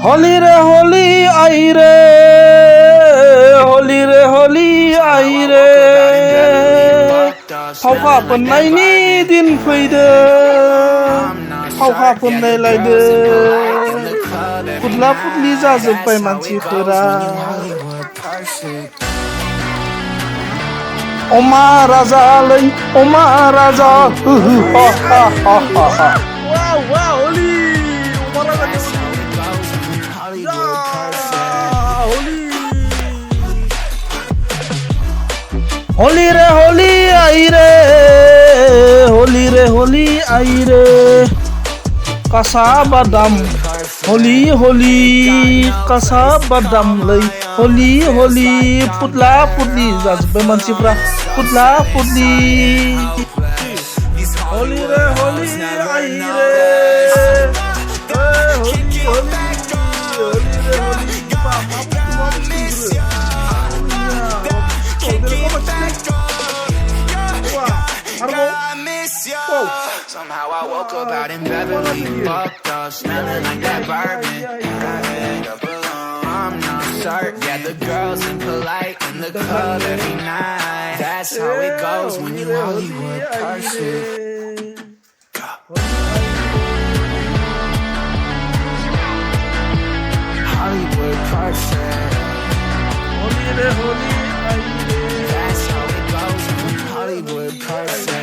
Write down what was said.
होली रे होली आई रे होली रे होली आई रे फावखा फोननायनि दिन फैदो फावखा फोननायलायदो फुदला फुदलि जाजोब्बाय मानसिफोरा अमा राजालै अमा राजा हा हा हा हा हा वाव वाव होली अमा राजा होली रे होली आई रे होली रे होली आई रे कासा बादाम होली होली कासा बादाम लै होली होली फुदला फुदलि जाजोब्बाय मानसिफ्रा फुदला फुदलि होली रे होली आई रे होली होली होली रे Holi Somehow I woke up out in Beverly, fucked up, smelling like that bourbon. I'm not certain. Yeah, the girls impolite in the club every night. That's how it goes when you Hollywood person. Hollywood person. That's how it goes when you Hollywood person.